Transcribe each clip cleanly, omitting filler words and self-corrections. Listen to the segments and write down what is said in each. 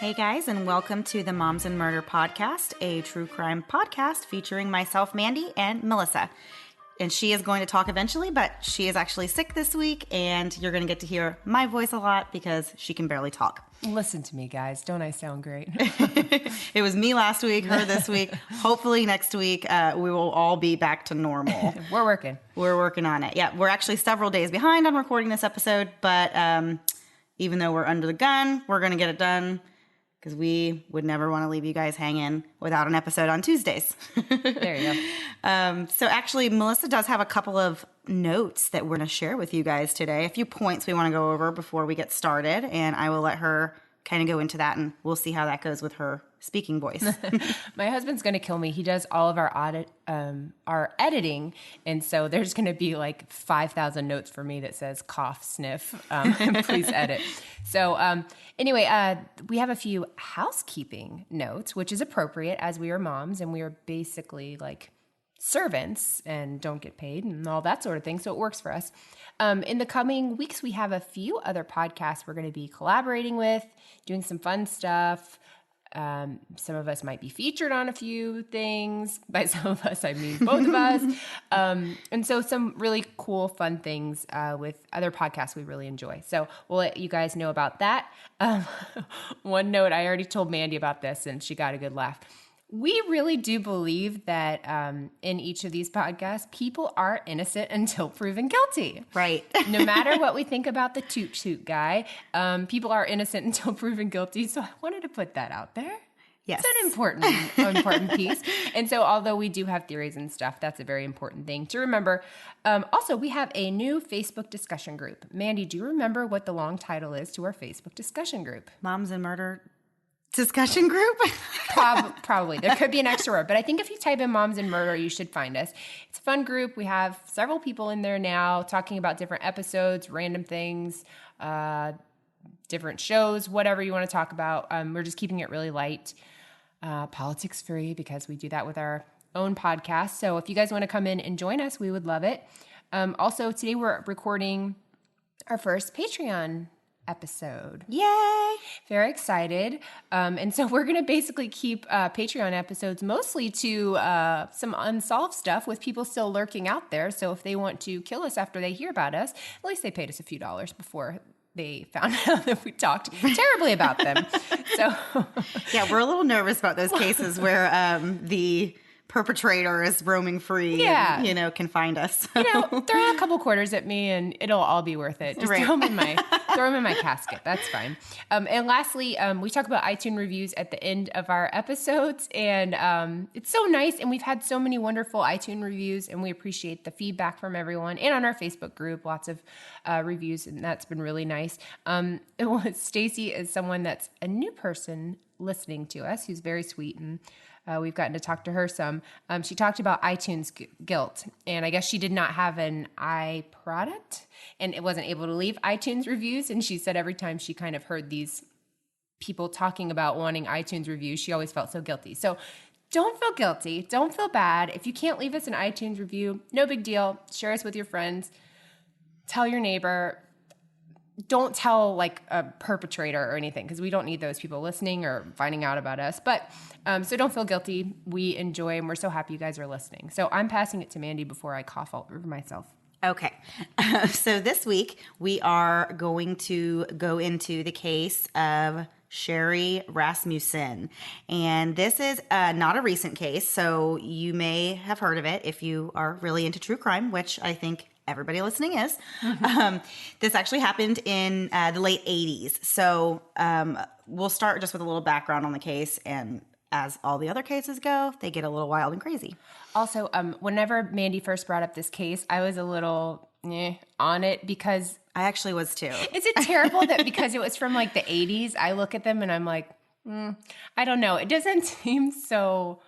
Hey guys, and welcome to the Moms and Murder Podcast, a true crime podcast featuring myself, Mandy, and Melissa. And she is going to talk eventually, but she is actually sick this week, and you're going to get to hear my voice a lot because she can barely talk. Listen to me, guys. Don't I sound great? It was me last week, her this week. Hopefully next week we will all be back to normal. We're working. We're working on it. Yeah, we're actually several days behind on recording this episode, but even though we're under the gun, we're going to get it done because we would never want to leave you guys hanging without an episode on Tuesdays. There you go. So actually, Melissa does have a couple of notes that we're going to share with you guys today. A few points we want to go over before we get started, and I will let her kind of go into that, and we'll see how that goes with her speaking voice. My husband's going to kill me. He does all of our editing, and so there's going to be like 5,000 notes for me that says cough, sniff, please edit. So anyway, we have a few housekeeping notes, which is appropriate as we are moms, and we are basically like servants and don't get paid and all that sort of thing. So it works for us. In the coming weeks, we have a few other podcasts we're going to be collaborating with, doing some fun stuff. Some of us might be featured on a few things. By some of us, I mean both of us. And so some really cool, fun things with other podcasts we really enjoy. So we'll let you guys know about that. One note, I already told Mandy about this and she got a good laugh. We really do believe that in each of these podcasts, people are innocent until proven guilty. Right. No matter what we think about the toot guy, people are innocent until proven guilty. So I wanted to put that out there. Yes. It's an important piece. And so although we do have theories and stuff, that's a very important thing to remember. Also, we have a new Facebook discussion group. Mandy, do you remember what the long title is to our Facebook discussion group? Moms and Murder Discussion Group? Probably. There could be an extra word, but I think if you type in Moms and Murder, you should find us. It's a fun group. We have several people in there now talking about different episodes, random things, different shows, whatever you want to talk about. We're just keeping it really light, politics free, because we do that with our own podcast. So if you guys want to come in and join us, we would love it. Also, today we're recording our first Patreon episode. Yay! Very excited. And so we're going to basically keep Patreon episodes mostly to some unsolved stuff with people still lurking out there. So if they want to kill us after they hear about us, at least they paid us a few dollars before they found out that we talked terribly about them. So yeah, we're a little nervous about those cases where the perpetrator is roaming free and, can find us. Throw a couple quarters at me and it'll all be worth it. Just throw them in my casket. That's fine. And lastly, we talk about iTunes reviews at the end of our episodes, and it's so nice. And we've had so many wonderful iTunes reviews, and we appreciate the feedback from everyone. And on our Facebook group, lots of reviews, and that's been really nice. Stacy is someone that's a new person listening to us, who's very sweet, and we've gotten to talk to her some. She talked about iTunes guilt, and I guess she did not have an iProduct, and it wasn't able to leave iTunes reviews, and she said every time she kind of heard these people talking about wanting iTunes reviews, she always felt so guilty. So don't feel guilty. Don't feel bad. If you can't leave us an iTunes review, no big deal. Share us with your friends. Tell your neighbor. Don't tell like a perpetrator or anything, because we don't need those people listening or finding out about us. But so don't feel guilty. We enjoy, and we're so happy you guys are listening. So I'm passing it to Mandy before I cough all over myself. Okay. So this week we are going to go into the case of Sherri Rasmussen. And this is not a recent case, so you may have heard of it if you are really into true crime, which I think everybody listening is. This actually happened in the late 80s. So we'll start just with a little background on the case. And as all the other cases go, they get a little wild and crazy. Also, whenever Mandy first brought up this case, I was a little on it because... I actually was too. Is it terrible that because it was from like the 80s, I look at them and I'm like, I don't know. It doesn't seem so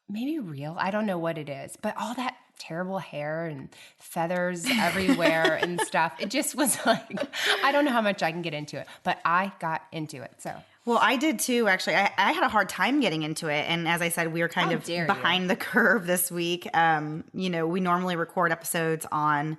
maybe real. I don't know what it is. But all that terrible hair and feathers everywhere and stuff. It just was like, I don't know how much I can get into it, but I got into it. So, well, I did too, actually. I had a hard time getting into it. And as I said, we were kind of behind the curve this week. We normally record episodes on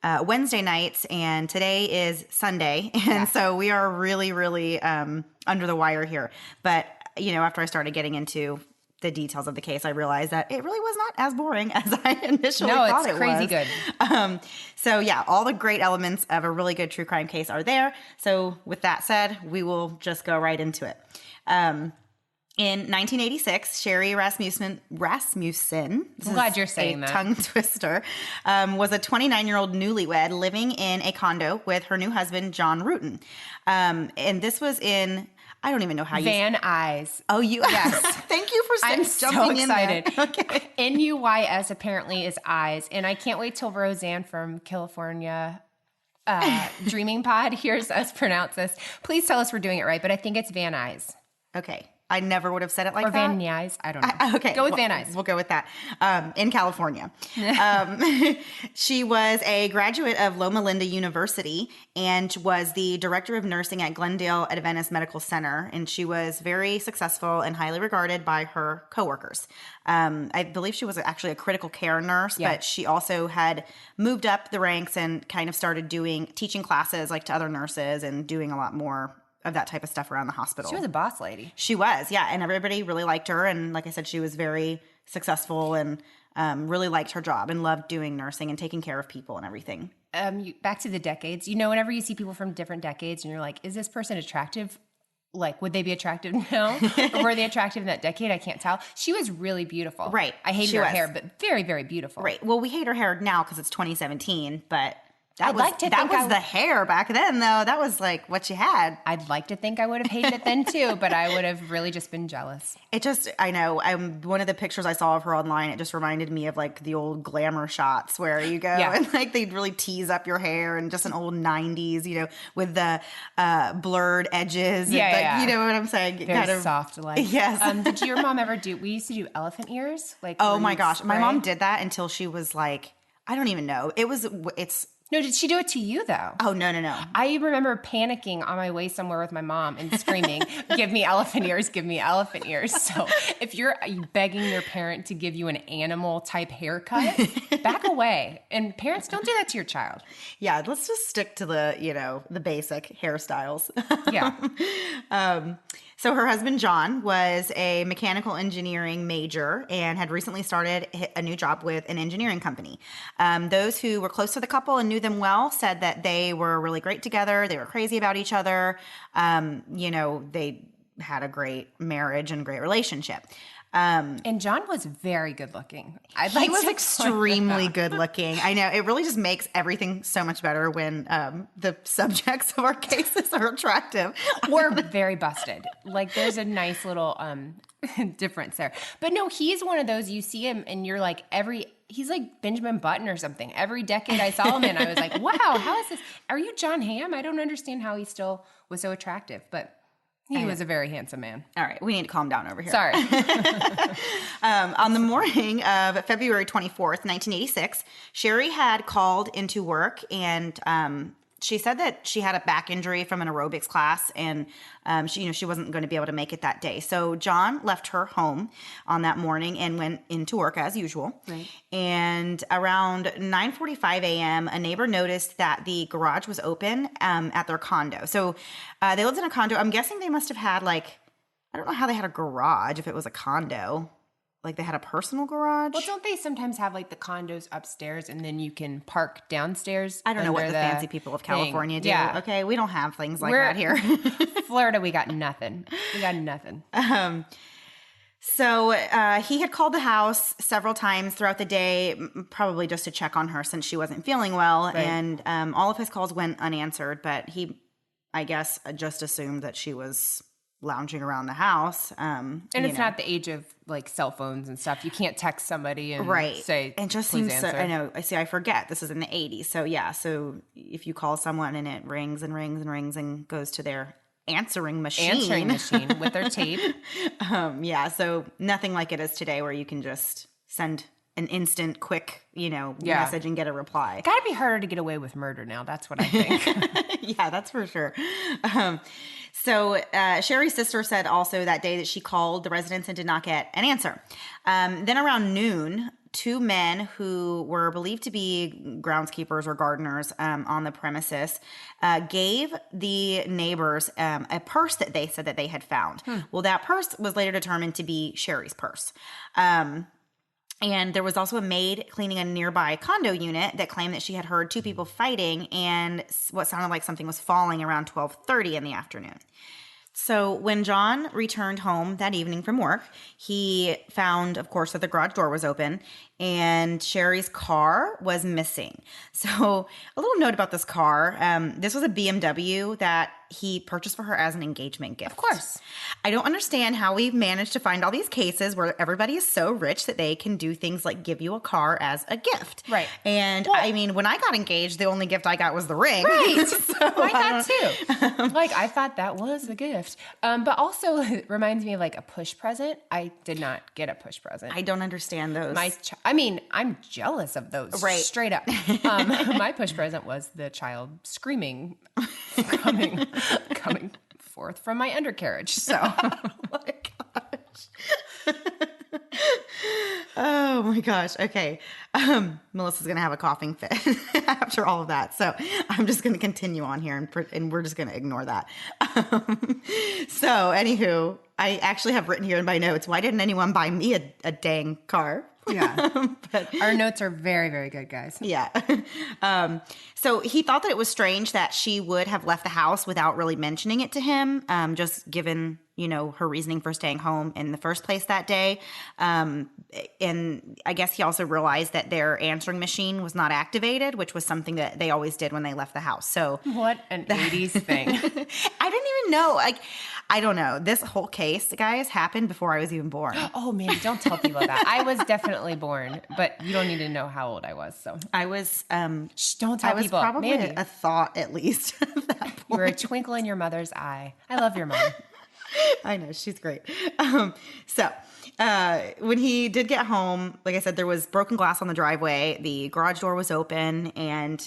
Wednesday nights, and today is Sunday. And so we are really, really under the wire here. But, after I started getting into the details of the case, I realized that it really was not as boring as I initially thought it was. No, it's crazy good. So yeah, all the great elements of a really good true crime case are there. So with that said, we will just go right into it. In 1986, Sherri Rasmussen, I'm glad you're saying that. Tongue twister, was a 29-year-old newlywed living in a condo with her new husband, John Rutan. And this was in... I don't even know how Van Nuys. Oh, you? Yes. Thank you for I'm jumping so excited. in there. Okay. Nuys apparently is eyes. And I can't wait till Roseanne from California Dreaming Pod hears us pronounce this. Please tell us we're doing it right, but I think it's Van Nuys. Okay. I never would have said it like or that. Van Nuys. I don't know. Okay. Go with Van Nuys. We'll go with that. In California. She was a graduate of Loma Linda University and was the director of nursing at Glendale Adventist Medical Center. And she was very successful and highly regarded by her coworkers. I believe she was actually a critical care nurse, but she also had moved up the ranks and kind of started teaching classes like to other nurses and doing a lot more of that type of stuff around the hospital. She was a boss lady. She was, yeah. And everybody really liked her. And like I said, she was very successful and really liked her job and loved doing nursing and taking care of people and everything. Back to the decades. Whenever you see people from different decades and you're like, is this person attractive? Like, would they be attractive now? Or were they attractive in that decade? I can't tell. She was really beautiful. Right. I hated her hair, but very, very beautiful. Right. Well, we hate her hair now because it's 2017, but... That was the hair back then, though. That was like what you had. I'd like to think I would have hated it then, too, but I would have really just been jealous. I know. One of the pictures I saw of her online, it just reminded me of like the old glamour shots where you go and like they'd really tease up your hair and just an old 90s, with the blurred edges. Yeah. You know what I'm saying? Very kind of soft like. Yes. Did your mom ever we used to do elephant ears? Like, oh my gosh. My mom did that until she was like, I don't even know. No, did she do it to you, though? Oh, no. I remember panicking on my way somewhere with my mom and screaming, give me elephant ears, give me elephant ears. So if you're begging your parent to give you an animal-type haircut, back away. And parents, don't do that to your child. Yeah, let's just stick to the basic hairstyles. Yeah. So her husband, John, was a mechanical engineering major and had recently started a new job with an engineering company. Those who were close to the couple and knew them well said that they were really great together. They were crazy about each other. They had a great marriage and great relationship. And John was very good looking. He was extremely good looking. I know. It really just makes everything so much better when the subjects of our cases are attractive. Or very busted. Like there's a nice little difference there. But no, he's one of those, you see him and you're like he's like Benjamin Button or something. Every decade I saw him in, I was like, wow, how is this? Are you John Hamm? I don't understand how he still was so attractive, but he was a very handsome man. All right. We need to calm down over here. Sorry. On the morning of February 24th, 1986, Sherri had called into work and she said that she had a back injury from an aerobics class and she wasn't going to be able to make it that day. So John left her home on that morning and went into work as usual. Right. And around 9:45 a.m., a neighbor noticed that the garage was open at their condo. So they lived in a condo. I'm guessing they must have had I don't know how they had a garage if it was a condo. Like they had a personal garage? Well, don't they sometimes have like the condos upstairs and then you can park downstairs? I don't know what the fancy people of California do. Yeah. Okay, we don't have things like that here. Florida, we got nothing. So he had called the house several times throughout the day, probably just to check on her since she wasn't feeling well. Right. And all of his calls went unanswered, but he, I guess, just assumed that she was lounging around the house. And it's not the age of like cell phones and stuff. You can't text somebody and say, it just seems so, I know. I forget. This is in the 80s. So yeah. So if you call someone and it rings and rings and rings and goes to their answering machine with their tape. Yeah. So nothing like it is today where you can just send an instant quick, message and get a reply. Gotta be harder to get away with murder now. That's what I think. Yeah, that's for sure. So Sherri's sister said also that day that she called the residence and did not get an answer. Then around noon, two men who were believed to be groundskeepers or gardeners on the premises gave the neighbors a purse that they said that they had found. Well, that purse was later determined to be Sherri's purse. And there was also a maid cleaning a nearby condo unit that claimed that she had heard two people fighting and what sounded like something was falling around 12:30 in the afternoon. So when John returned home that evening from work, he found, of course, that the garage door was open and Sherri's car was missing. So a little note about this car. This was a BMW that he purchased for her as an engagement gift. Of course. I don't understand how we've managed to find all these cases where everybody is so rich that they can do things like give you a car as a gift. Right. And I mean, when I got engaged, the only gift I got was the ring. Right. So, I thought too. Like, I thought that was a gift. But also it reminds me of like a push present. I did not get a push present. I don't understand those. I mean, I'm jealous of those. Right. Straight up. My push present was the child screaming, coming forth from my undercarriage. So, Oh my gosh. Oh my gosh. Okay. Melissa's going to have a coughing fit after all of that. So I'm just going to continue on here and we're just going to ignore that. So anywho, I actually have written here in my notes, why didn't anyone buy me a dang car? yeah. But our notes are very, very good, guys. Yeah. So he thought that it was strange that she would have left the house without really mentioning it to him, just given, her reasoning for staying home in the first place that day. And I guess he also realized that their answering machine was not activated, which was something that they always did when they left the house. So what an 80s thing. I didn't even know. I don't know. This whole case, guys, happened before I was even born. Oh, man, don't tell people that. I was definitely born, but you don't need to know how old I was. So I was. Shh, don't tell people. I was probably Mandy, a thought at least at that point. you were a twinkle in your mother's eye. I love your mom. I know, she's great. So when he did get home, like I said, there was broken glass on the driveway. The garage door was open, and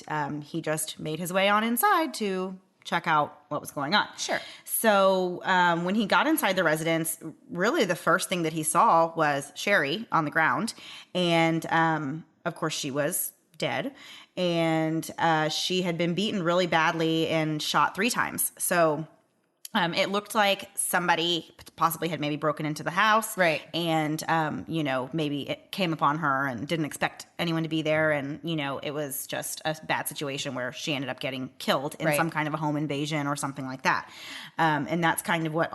he just made his way on inside to check out what was going on. Sure. So when he got inside the residence, really the first thing that he saw was Sherri on the ground. And of course, she was dead. And she had been beaten really badly and shot 3 times. So it looked like somebody possibly had maybe broken into the house. Right. And, maybe it came upon her and didn't expect anyone to be there. And, it was just a bad situation where she ended up getting killed in some kind of a home invasion or something like that. And that's kind of what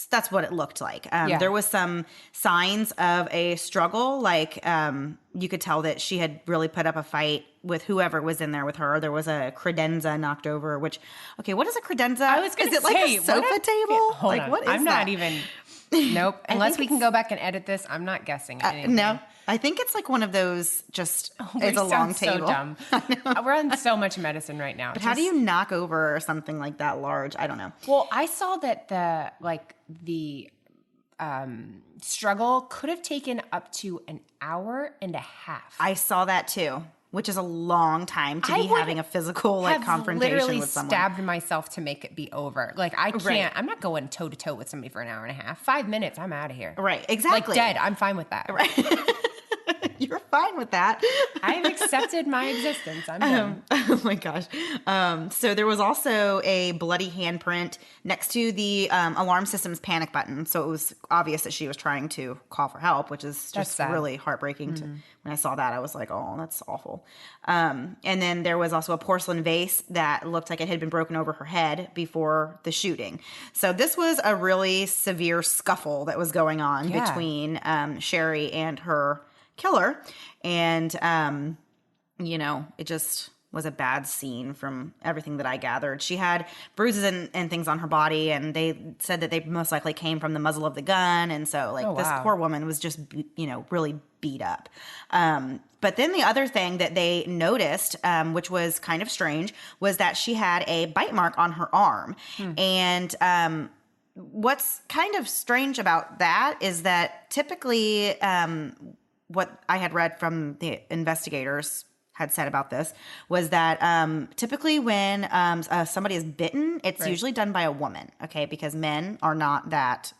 that's what it looked like. There was some signs of a struggle. Like you could tell that she had really put up a fight with whoever was in there with her. There was a credenza knocked over, what is a credenza? I was going to say. Is it like a sofa table? Hold on. What is I'm that? not even. Nope. Unless we can go back and edit this, I'm not guessing anything. No. I think it's like one of those it's a long table. So dumb. We're on so much medicine right now. But how do you knock over something like that large? I don't know. Well, I saw that the struggle could have taken up to an hour and a half. I saw that too, which is a long time to be having a physical confrontation with someone. Stabbed myself to make it be over. Like, I can't. Right. I'm not going toe to toe with somebody for an hour and a half. 5 minutes, I'm out of here. Right, exactly. Like dead. I'm fine with that. Right. You're fine with that. I've accepted my existence. I'm done. Oh my gosh. So there was also a bloody handprint next to the alarm system's panic button. So it was obvious that she was trying to call for help, which is just really heartbreaking. When I saw that, I was like, oh, that's awful. And then there was also a porcelain vase that looked like it had been broken over her head before the shooting. So this was a really severe scuffle that was going on between Sherri and her killer. And, it just was a bad scene from everything that I gathered. She had bruises and things on her body, and they said that they most likely came from the muzzle of the gun. And so this poor woman was just, really beat up. But then the other thing that they noticed, which was kind of strange, was that she had a bite mark on her arm. And, what's kind of strange about that is that typically, what I had read from the investigators had said about this was that typically when somebody is bitten, it's usually done by a woman, okay? Because men are not that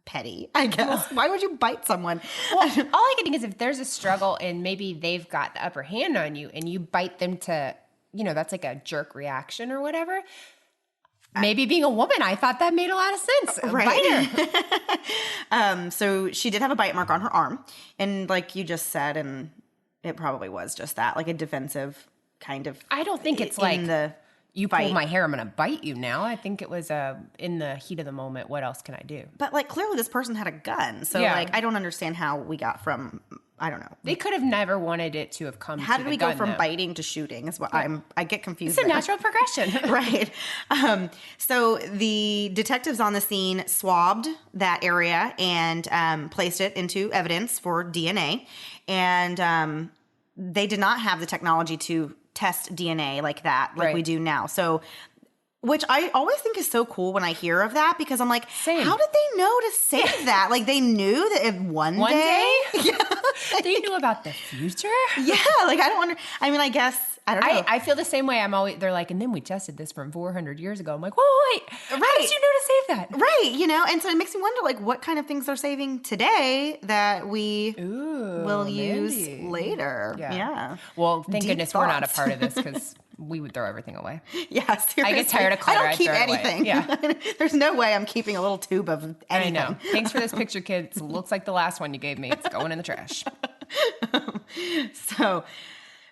petty, I guess. Why would you bite someone? Well, all I can think is if there's a struggle and maybe they've got the upper hand on you and you bite them to, that's like a jerk reaction or whatever. Maybe being a woman, I thought that made a lot of sense. Right. Bite her. So she did have a bite mark on her arm. And like you just said, and it probably was just that, like a defensive kind of. I don't think it's like you bite. pulled my hair, I'm going to bite you now. I think it was in the heat of the moment. What else can I do? But like clearly this person had a gun. So like I don't understand how we got from, I don't know. They could have never wanted it to have come How to did we go from biting to shooting is what I get confused. It's a natural progression. Right. So the detectives on the scene swabbed that area and placed it into evidence for DNA. And they did not have the technology to test DNA like that, like we do now. So, which I always think is so cool when I hear of that, because I'm like, Same. How did they know to say that? Like they knew that if one day? Yeah. They knew about the future? Yeah. Like I don't wonder. I mean, I guess, I don't know. I feel the same way. They're like, and then we tested this from 400 years ago. I'm like, whoa, wait. Right. How did you know to save that? Right. And so it makes me wonder, like, what kind of things they're saving today that we will use later. Yeah. Well, thank Deep goodness thoughts. we're not a part of this, because we would throw everything away. Yeah, seriously. I get tired of clutter. I don't keep anything. Yeah. There's no way I'm keeping a little tube of anything. I know. Thanks for this picture, kids. Looks like the last one you gave me. It's going in the trash. So,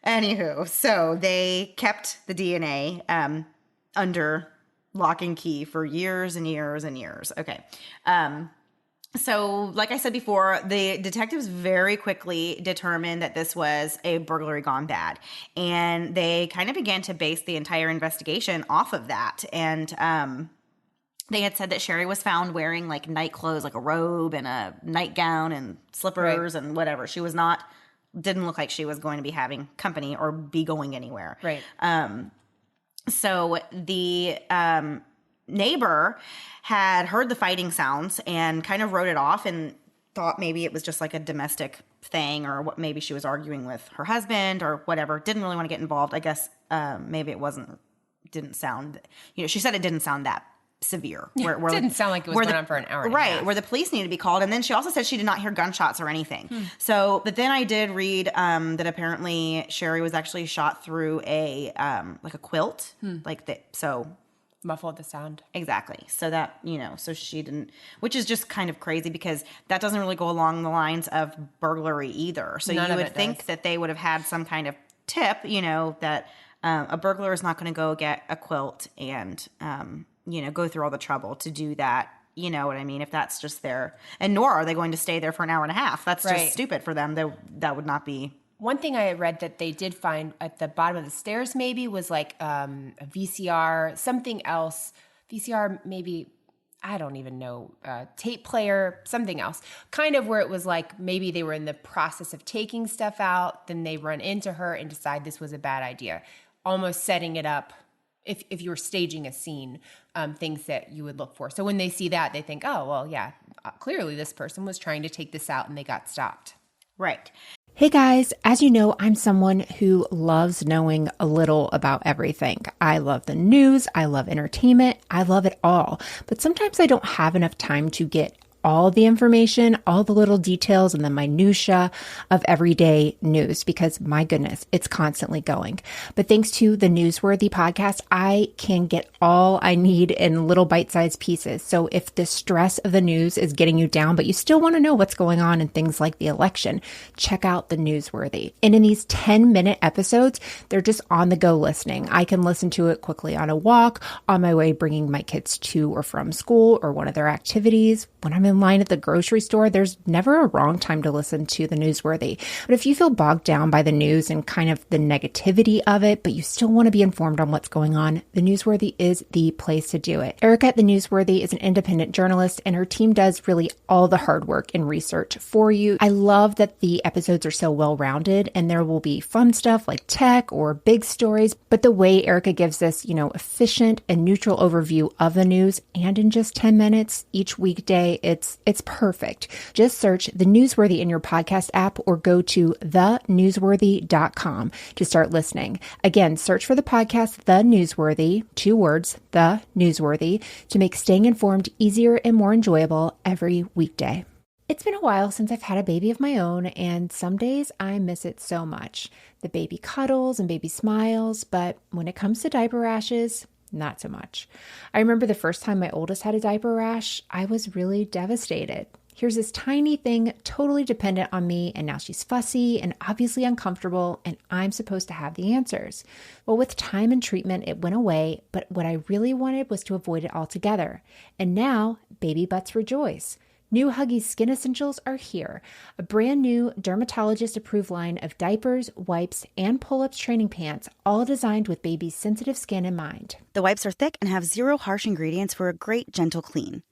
anywho, so they kept the DNA under lock and key for years and years and years. Okay. So, like I said before, the detectives very quickly determined that this was a burglary gone bad. And they kind of began to base the entire investigation off of that. And they had said that Sherri was found wearing like night clothes, like a robe and a nightgown and slippers and whatever. She was not, didn't look like she was going to be having company or be going anywhere. Right. So the neighbor had heard the fighting sounds and kind of wrote it off and thought maybe it was just like a domestic thing, or what, maybe she was arguing with her husband or whatever. Didn't really want to get involved. I guess maybe it didn't sound, she said it didn't sound that severe. Where didn't sound like it was going on for an hour and a half. Where the police needed to be called. And then she also said she did not hear gunshots or anything. So, but then I did read that apparently Sherri was actually shot through a like a quilt, like that. So muffled the sound. Exactly. So that, so she didn't, which is just kind of crazy because that doesn't really go along the lines of burglary either. So you would think that they would have had some kind of tip, that a burglar is not going to go get a quilt and, go through all the trouble to do that. You know what I mean? If that's just there, and nor are they going to stay there for an hour and a half. That's just stupid for them. That would not be. One thing I read that they did find at the bottom of the stairs maybe was like a VCR, something else. VCR maybe, I don't even know, tape player, something else. Kind of where it was like maybe they were in the process of taking stuff out, then they run into her and decide this was a bad idea. Almost setting it up, if you were staging a scene, things that you would look for. So when they see that, they think, oh, well, yeah, clearly this person was trying to take this out and they got stopped. Right. Hey guys, as you know, I'm someone who loves knowing a little about everything. I love the news, I love entertainment, I love it all. But sometimes I don't have enough time to get all the information, all the little details and the minutia of everyday news because my goodness, it's constantly going. But thanks to the Newsworthy podcast, I can get all I need in little bite-sized pieces. So if the stress of the news is getting you down, but you still want to know what's going on in things like the election, check out the Newsworthy. And in these 10-minute episodes, they're just on the go listening. I can listen to it quickly on a walk, on my way bringing my kids to or from school or one of their activities. When I'm in line at the grocery store, there's never a wrong time to listen to the Newsworthy. But if you feel bogged down by the news and kind of the negativity of it, but you still want to be informed on what's going on, the Newsworthy is the place to do it. Erica at the Newsworthy is an independent journalist, and her team does really all the hard work and research for you. I love that the episodes are so well-rounded, and there will be fun stuff like tech or big stories, but the way Erica gives this, efficient and neutral overview of the news, and in just 10 minutes each weekday, it's wipes. It's perfect. Just search The Newsworthy in your podcast app or go to thenewsworthy.com to start listening. Again, search for the podcast The Newsworthy, 2 words, The Newsworthy, to make staying informed easier and more enjoyable every weekday. It's been a while since I've had a baby of my own, and some days I miss it so much. The baby cuddles and baby smiles, but when it comes to diaper rashes, not so much. I remember the first time my oldest had a diaper rash, I was really devastated. Here's this tiny thing totally dependent on me, and now she's fussy and obviously uncomfortable, and I'm supposed to have the answers. Well, with time and treatment, it went away, but what I really wanted was to avoid it altogether. And now, baby butts rejoice. New Huggies Skin Essentials are here, a brand new dermatologist-approved line of diapers, wipes, and pull-ups training pants, all designed with baby's sensitive skin in mind. The wipes are thick and have 0 harsh ingredients for a great, gentle clean.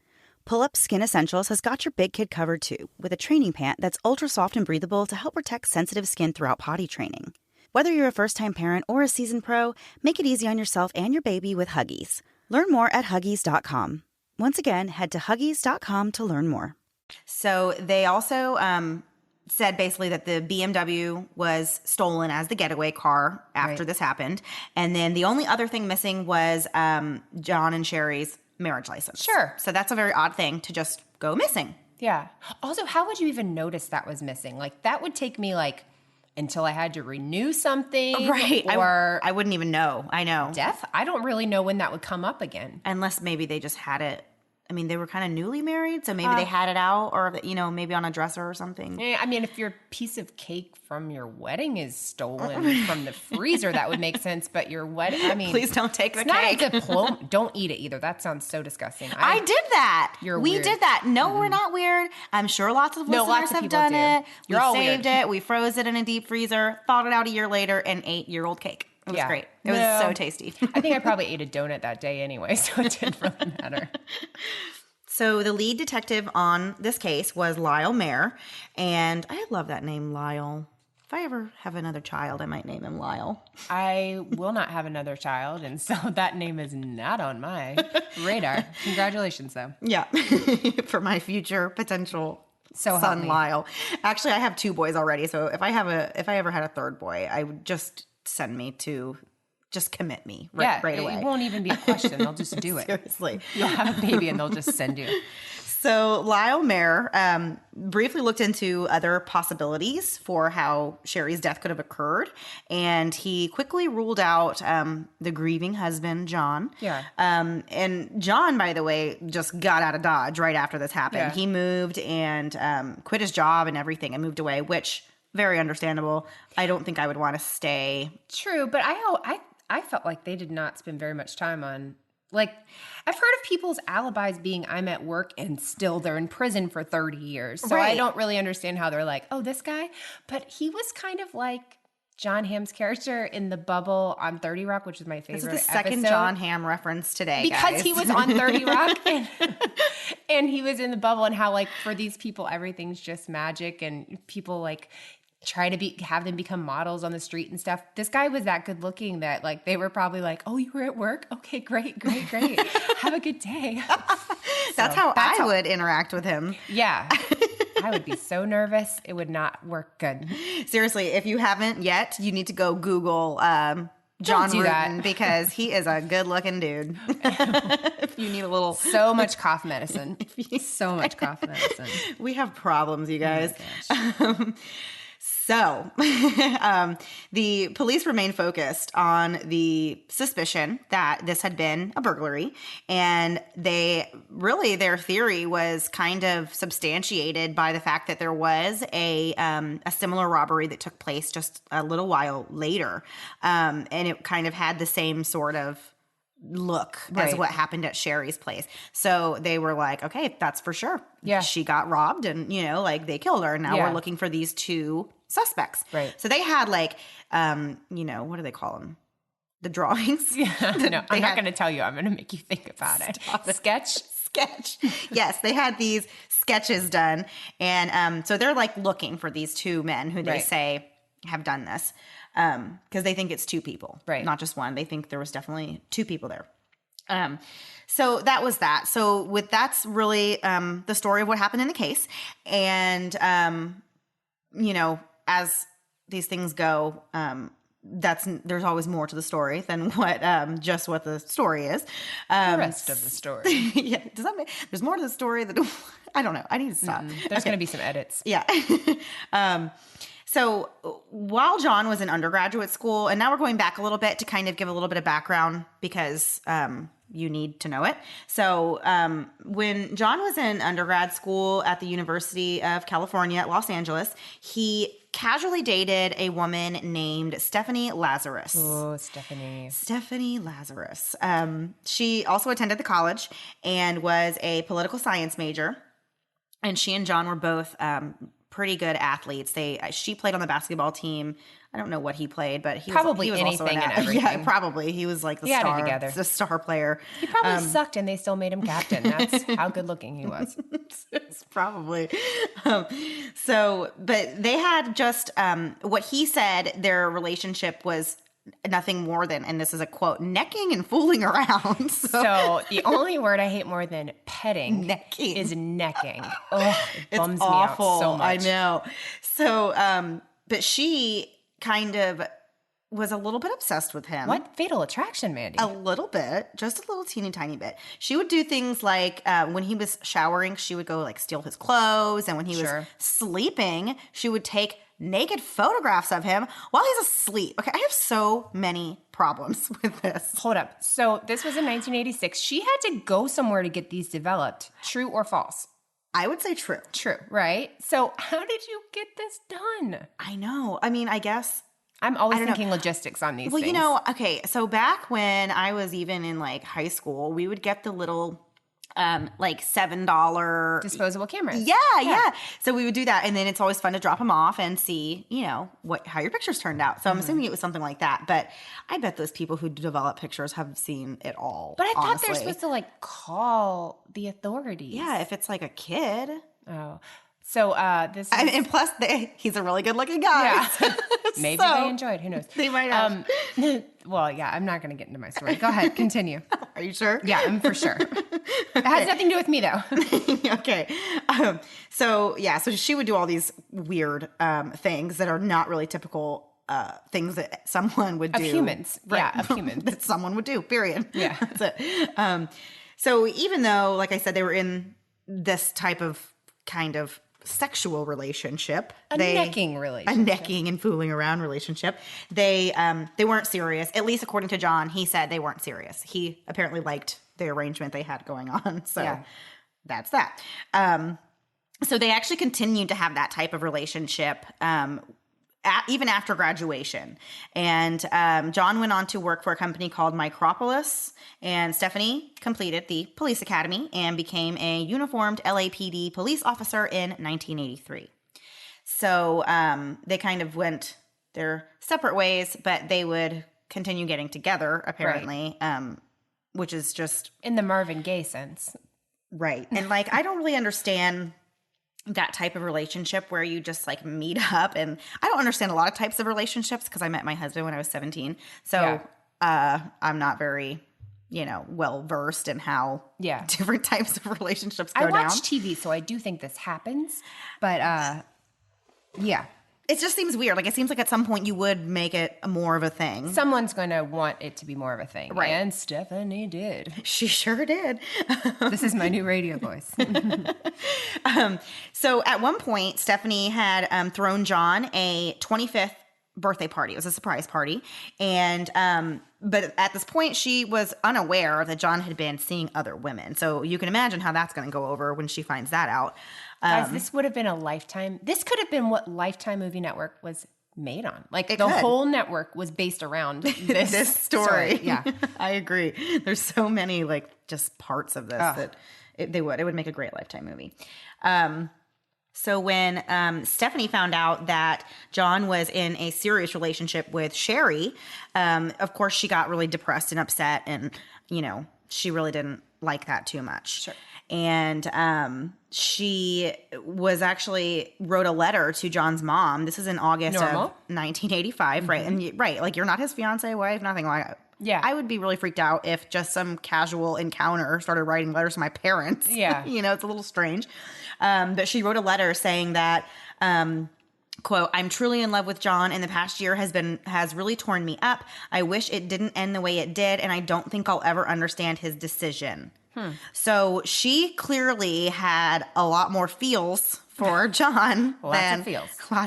Pull-Up Skin Essentials has got your big kid covered too, with a training pant that's ultra soft and breathable to help protect sensitive skin throughout potty training. Whether you're a first-time parent or a seasoned pro, make it easy on yourself and your baby with Huggies. Learn more at Huggies.com. Once again, head to Huggies.com to learn more. So they also said basically that the BMW was stolen as the getaway car after this happened. And then the only other thing missing was John and Sherri's marriage license. Sure. So that's a very odd thing to just go missing. Yeah. Also, how would you even notice that was missing? Like, that would take me, like, until I had to renew something. Right. Or I wouldn't even know. I know. death. I don't really know when that would come up again. Unless maybe they just had it. I mean, they were kind of newly married, so maybe they had it out, or, you know, maybe on a dresser or something. I mean, if your piece of cake from your wedding is stolen from the freezer, that would make sense. But your wedding, I mean, Please don't take the it's not cake. a diploma. Don't eat it either. That sounds so disgusting. I did that. You're we weird. did that. No, we're not weird. I'm sure lots of listeners lots of have people done do. it. You're we all saved weird. it. We froze it in a deep freezer, thawed it out a year later, and ate year-old cake. It was great. It was so tasty. I think I probably ate a donut that day anyway, so it didn't really matter. So the lead detective on this case was Lyle Mayer, and I love that name, Lyle. If I ever have another child, I might name him Lyle. I will not have another child, and so that name is not on my radar. Congratulations, though. Yeah, for my future potential So help son, me. Lyle. Actually, I have 2 boys already, so if I ever had a 3rd boy, I would just send me to. Just commit me right away. It won't even be a question. They'll just do it. Seriously. You'll have a baby and they'll just send you. So Lyle Mayer briefly looked into other possibilities for how Sherri's death could have occurred. And he quickly ruled out the grieving husband, John. Yeah. And John, by the way, just got out of Dodge right after this happened. Yeah. He moved and quit his job and everything and moved away, which very understandable. I don't think I would want to stay. True, but I felt like they did not spend very much time on, like, I've heard of people's alibis being I'm at work and still they're in prison for 30 years. So I don't really understand how they're like, oh, this guy. But he was kind of like John Hamm's character in The Bubble on 30 Rock, which is my favorite This is the second episode. John Hamm reference today, Because guys. he was on 30 Rock and he was in The Bubble, and how, like, for these people, everything's just magic, and people, like, try to have them become models on the street and stuff. This guy was that good looking that, like, they were probably like, oh, you were at work? Okay, great. Have a good day. That's how I would interact with him. Yeah. I would be so nervous. It would not work good. Seriously, if you haven't yet, you need to go Google John do that. Rutan because he is a good looking dude. If you need a little. So much cough medicine. So much cough medicine. We have problems, you guys. Oh my gosh. So the police remained focused on the suspicion that this had been a burglary. And their theory was kind of substantiated by the fact that there was a similar robbery that took place just a little while later. And it kind of had the same sort of look as what happened at Sherri's place. So they were like, okay, that's for sure. Yeah. She got robbed and, like they killed her. And now Yeah. we're looking for these 2 suspects. Right. So they had like, what do they call them? The drawings. No, I'm not going to tell you. I'm going to make you think about it. Sketch. Yes, they had these sketches done. And so they're like looking for these 2 men who they say have done this because they think it's 2 people, right? Not just one. They think there was definitely 2 people there. So that was that. So that's really the story of what happened in the case. And, as these things go, there's always more to the story than just what the story is. The rest of the story. Yeah. Does that there's more to the story than I don't know. I need to stop. There's going to be some edits. Yeah. So while John was in undergraduate school, and now we're going back a little bit to kind of give a little bit of background because you need to know it. So when John was in undergrad school at the University of California at Los Angeles, he casually dated a woman named Stephanie Lazarus. Oh, Stephanie. Stephanie Lazarus. She also attended the college and was a political science major. And she and John were both pretty good athletes. She played on the basketball team. I don't know what he played, but he probably was anything also and everything. Yeah, probably. He was like the star player. He probably sucked, and they still made him captain. That's how good looking he was. It's probably. But they had just what he said. Their relationship was nothing more than, and this is a quote, necking and fooling around. So the only word I hate more than petting is necking. Oh, it bums me out so much. I know. So, but she kind of was a little bit obsessed with him. What fatal attraction, Mandy? A little bit, just a little teeny tiny bit. She would do things like when he was showering, she would go like steal his clothes, and when he was sleeping, she would take naked photographs of him while he's asleep. Okay, I have so many problems with this. Hold up. So this was in 1986. She had to go somewhere to get these developed. True or false? I would say true. True, right? So how did you get this done? I know. I mean, I guess I'm always thinking logistics on these things. Well, okay. So back when I was even in like high school, we would get the little like $7 disposable cameras. Yeah. So we would do that, and then it's always fun to drop them off and see, how your pictures turned out. So I'm assuming it was something like that. But I bet those people who develop pictures have seen it all. But I thought they're supposed to like call the authorities. Yeah, if it's like a kid. Oh. So this is... and plus he's a really good looking guy. Yeah. Maybe they enjoyed. Who knows? They might have. Well, yeah, I'm not going to get into my story. Go ahead. Continue. Are you sure? Yeah, I'm for sure. It has nothing to do with me, though. Okay. So she would do all these weird things that are not really typical things that someone would do. Of humans. Right. Yeah, of humans. That someone would do, period. Yeah. That's it. So even though, like I said, they were in this type of kind of sexual relationship, a necking and fooling around relationship, they weren't serious. At least according to John, he said they weren't serious. He apparently liked the arrangement they had going on. So that's that. So they actually continued to have that type of relationship even after graduation. And John went on to work for a company called Micropolis, and Stephanie completed the police academy and became a uniformed LAPD police officer in 1983. So they kind of went their separate ways, but they would continue getting together, apparently, which is just... in the Marvin Gaye sense. Right. And I don't really understand that type of relationship where you just meet up, and I don't understand a lot of types of relationships because I met my husband when I was 17. So I'm not very, well versed in how different types of relationships go down. I watch TV, so I do think this happens, but yeah. It just seems weird. It seems like at some point you would make it more of a thing. Someone's going to want it to be more of a thing. Right. And Stephanie did. She sure did. This is my new radio voice. So at one point, Stephanie had thrown John a 25th birthday party. It was a surprise party. And but at this point, she was unaware that John had been seeing other women. So you can imagine how that's going to go over when she finds that out. Guys, this would have been a Lifetime. This could have been what Lifetime Movie Network was made on. Whole network was based around this story. Yeah, I agree. There's so many just parts of this that it would make a great Lifetime movie. So when Stephanie found out that John was in a serious relationship with Sherri, of course she got really depressed and upset, and she really didn't like that too much. Sure. And she was actually wrote a letter to John's mom. This is in August of 1985, right? And you're not his fiance, wife, nothing like Yeah. I would be really freaked out if just some casual encounter started writing letters to my parents. Yeah. It's a little strange. But she wrote a letter saying that, quote, "I'm truly in love with John, and the past year has really torn me up. I wish it didn't end the way it did, and I don't think I'll ever understand his decision." So she clearly had a lot more feels for John. Lots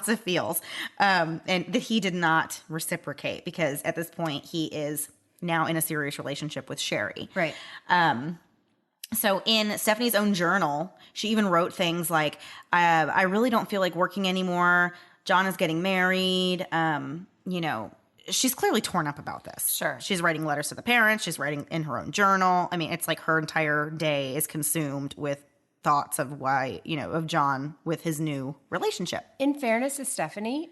of feels. And that he did not reciprocate, because at this point he is now in a serious relationship with Sherri. Right. So in Stephanie's own journal, she even wrote things like, I really don't feel like working anymore. John is getting married. She's clearly torn up about this. Sure. She's writing letters to the parents. She's writing in her own journal. I mean, it's like her entire day is consumed with thoughts of of John with his new relationship. In fairness to Stephanie,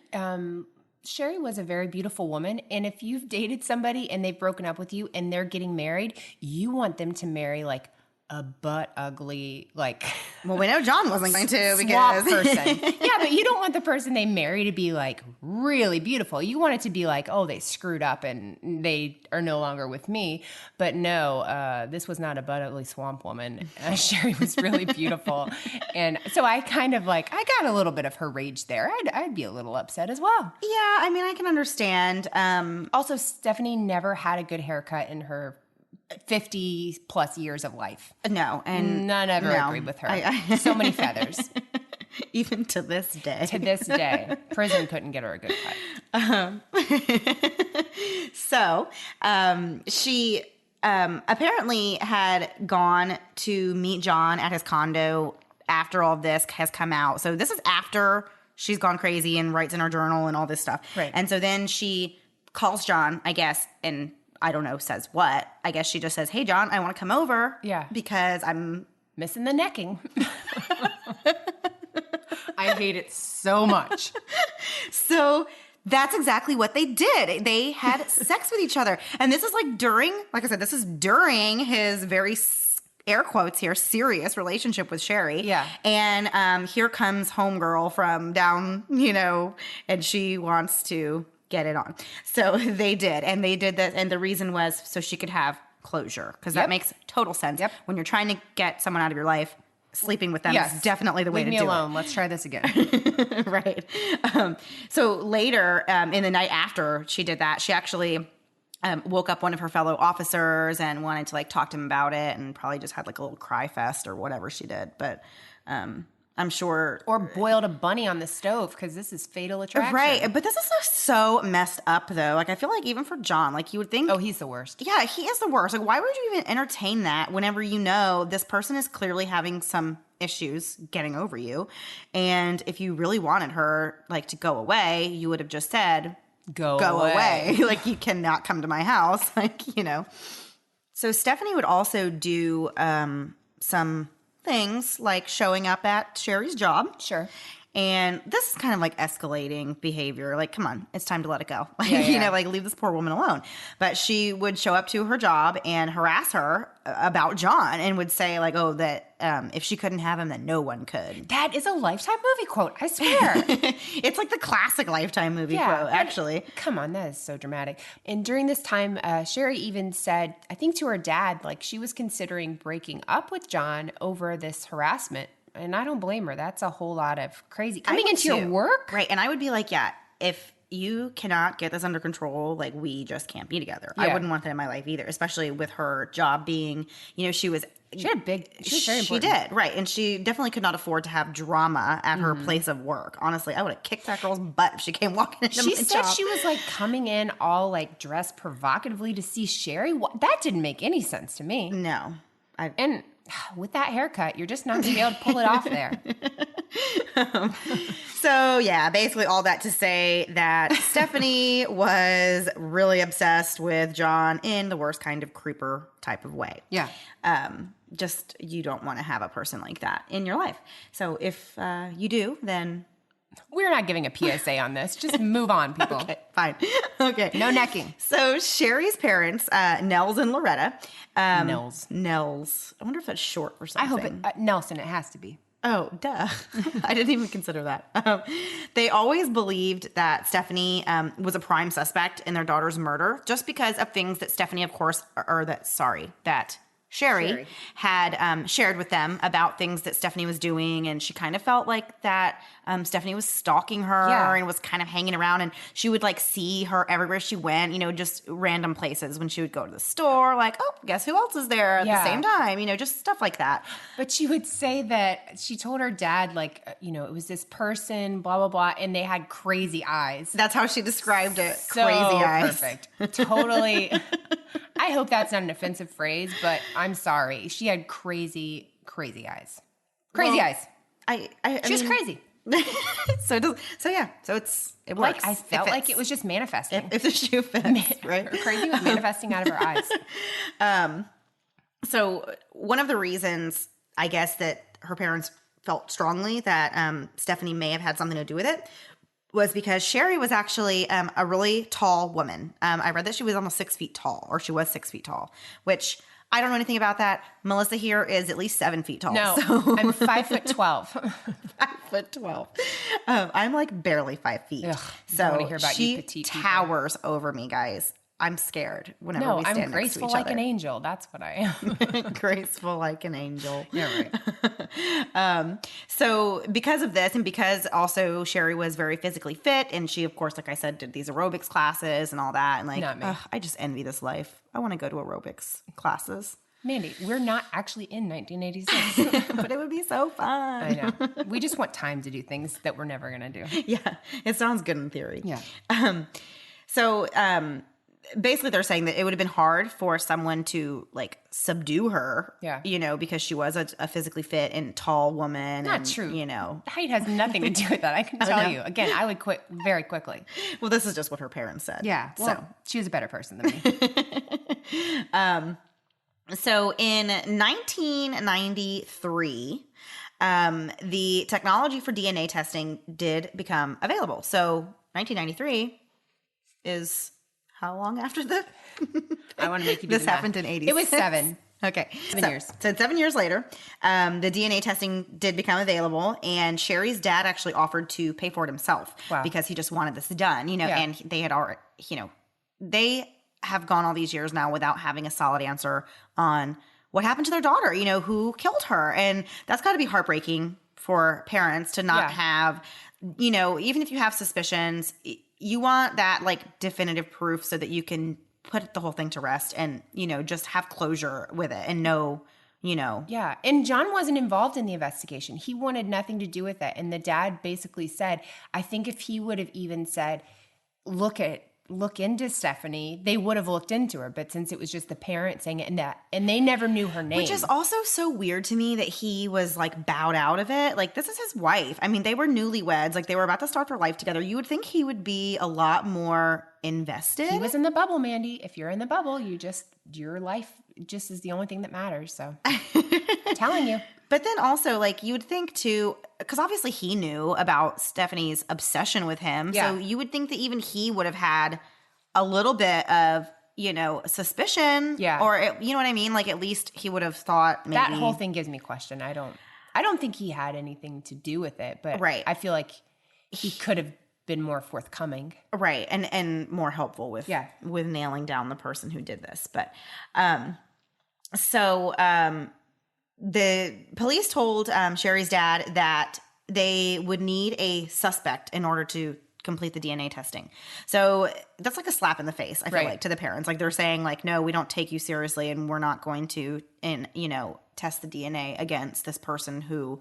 Sherri was a very beautiful woman. And if you've dated somebody and they've broken up with you and they're getting married, you want them to marry like a butt ugly, like... Well, we know John wasn't going to, swamp because... person. Yeah, but you don't want the person they marry to be like really beautiful. You want it to be like, oh, they screwed up and they are no longer with me. But no, this was not a butt ugly swamp woman. Sherri was really beautiful. And so I kind of I got a little bit of her rage there. I'd be a little upset as well. Yeah, I mean, I can understand. Also, Stephanie never had a good haircut in her 50 plus years of life. No, and none ever agreed with her. So many feathers. Even to this day. To this day. Prison couldn't get her a good cut. So she apparently had gone to meet John at his condo after all of this has come out. So this is after she's gone crazy and writes in her journal and all this stuff. Right. And so then she calls John, I guess, and I don't know, says what. I guess she just says, "Hey, John, I want to come over." Yeah. Because I'm missing the necking. I hate it so much. So that's exactly what they did. They had sex with each other. And this is like I said, this is during his very, air quotes here, serious relationship with Sherri. Yeah. And here comes homegirl from down, and she wants to get it on. So they did. And they did that. And the reason was so she could have closure, because that makes total sense. Yep. When you're trying to get someone out of your life, sleeping with them is definitely the way to do it. Leave me alone. Let's try this again. Right. So later, in the night after she did that, she actually woke up one of her fellow officers and wanted to talk to him about it, and probably just had a little cry fest or whatever she did. But I'm sure. Or boiled a bunny on the stove, because this is Fatal Attraction. Right. But this is so messed up, though. I feel like even for John, you would think. Oh, he's the worst. Yeah, he is the worst. Why would you even entertain that whenever you know this person is clearly having some issues getting over you? And if you really wanted her, to go away, you would have just said, go away. You cannot come to my house. So Stephanie would also do some things like showing up at Sherri's job. Sure. And this is kind of escalating behavior. Come on, it's time to let it go. Yeah. Leave this poor woman alone. But she would show up to her job and harass her about John, and would say that if she couldn't have him, then no one could. That is a Lifetime movie quote, I swear. It's the classic Lifetime movie quote, actually. Come on, that is so dramatic. And during this time, Sherri even said, I think to her dad, she was considering breaking up with John over this harassment. And I don't blame her. That's a whole lot of crazy. Coming into your work? Right. And I would be if you cannot get this under control, we just can't be together. Yeah. I wouldn't want that in my life either, especially with her job being, she was very important. She did, right. And she definitely could not afford to have drama at her place of work. Honestly, I would have kicked that girl's butt if she came walking into my job. She said she was coming in all dressed provocatively to see Sherri. That didn't make any sense to me. No. And with that haircut, you're just not going to be able to pull it off there. So, yeah, basically all that to say that Stephanie was really obsessed with John in the worst kind of creeper type of way. Yeah. Just you don't want to have a person like that in your life. So if you do, then... We're not giving a PSA on this. Just move on, people. Okay, fine. Okay. No necking. So Sherri's parents, Nels and Loretta. Nels. I wonder if that's short for something. I hope it... Nelson, it has to be. Oh, duh. I didn't even consider that. They always believed that Stephanie was a prime suspect in their daughter's murder just because of things that Stephanie, of course, that Sherri had shared with them about things that Stephanie was doing. And she kind of felt like that Stephanie was stalking her and was kind of hanging around. And she would like see her everywhere she went, you know, just random places when she would go to the store, like, oh, guess who else is there at the same time? You know, just stuff like that. But she would say that she told her dad, like, you know, it was this person, blah, blah, blah, and they had crazy eyes. That's how she described it. So crazy eyes. Perfect. Totally. I hope that's not an offensive phrase, but I'm sorry. She had crazy, crazy eyes. Crazy eyes. She was crazy. So it works. Like I felt like it was just manifesting. If the shoe fits, right? Crazy was manifesting out of her eyes. So one of the reasons, I guess, that her parents felt strongly that Stephanie may have had something to do with it was because Sherri was actually a really tall woman. I read that she was almost 6 feet tall, or she was 6 feet tall, which I don't know anything about that. Melissa here is at least 7 feet tall. No, so. I'm 5'12". 5'12". I'm like barely 5 feet. Ugh, so I want to hear about she you petite towers over me, guys. I'm scared whenever we stand I'm graceful next to each like other. an angel. That's what I am. Graceful like an angel. Yeah, right. So because of this, and because also Sherri was very physically fit, and she, of course, like I said, did these aerobics classes and all that, and like, Not me. I just envy this life. I want to go to aerobics classes. Mandy, we're not actually in 1986. But it would be so fun. I know. We just want time to do things that we're never going to do. Yeah, it sounds good in theory. Yeah. So basically they're saying that it would have been hard for someone to like subdue her, you know, because she was a physically fit and tall woman. Not and, true. You know. Height has nothing to do with that. I can tell you. Again, I would quit very quickly. Well, this is just what her parents said. Yeah. Well, So she was a better person than me. So in 1993, the technology for DNA testing did become available. So 1993 is how long after the I want to make you do this the math. happened in 86? It was 7. Okay. 7 years. So 7 years later, the DNA testing did become available, and Sherri's dad actually offered to pay for it himself because he just wanted this done, you know, and they had already, you know, they have gone all these years now without having a solid answer on what happened to their daughter, you know, who killed her. And that's got to be heartbreaking for parents to not have, you know, even if you have suspicions, you want that like definitive proof so that you can put the whole thing to rest and, you know, just have closure with it and know, you know. Yeah. And John wasn't involved in the investigation. He wanted nothing to do with it. And the dad basically said, I think if he would have even said, look into Stephanie, they would have looked into her. But since it was just the parent saying it and they never knew her name. Which is also so weird to me that he was like bowed out of it. Like, this is his wife. I mean, they were newlyweds. Like, they were about to start their life together. You would think he would be a lot more invested. He was in the bubble, Mandy. If you're in the bubble, your life just is the only thing that matters. So telling you. But then also, like, you would think too, because obviously he knew about Stephanie's obsession with him. Yeah. So you would think that even he would have had a little bit of, you know, suspicion. Yeah. Or, you know what I mean? Like, at least he would have thought maybe. That whole thing gives me question. I don't think he had anything to do with it, but I feel like he could have been more forthcoming. Right. And more helpful with nailing down the person who did this. But the police told Sherri's dad that they would need a suspect in order to complete the DNA testing. So that's like a slap in the face, I feel like, to the parents. Like, they're saying, like, no, we don't take you seriously and we're not going to, you know, test the DNA against this person who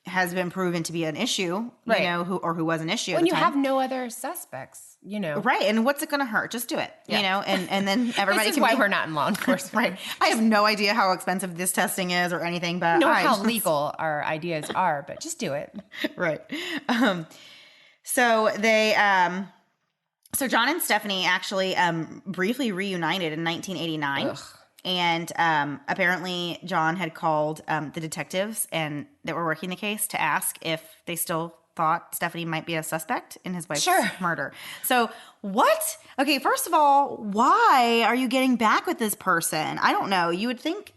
has been proven to be an issue, you know, who was an issue. When you have no other suspects, you know. Right. And what's it going to hurt? Just do it, you know, and then everybody This is why we're not in law enforcement. Right. I have no idea how expensive this testing is or anything, but know how legal our ideas are, but just do it. Right. So John and Stephanie actually briefly reunited in 1989. Ugh. And apparently John had called the detectives that were working the case to ask if they still thought Stephanie might be a suspect in his wife's murder. So what? Okay, first of all, why are you getting back with this person? I don't know. You would think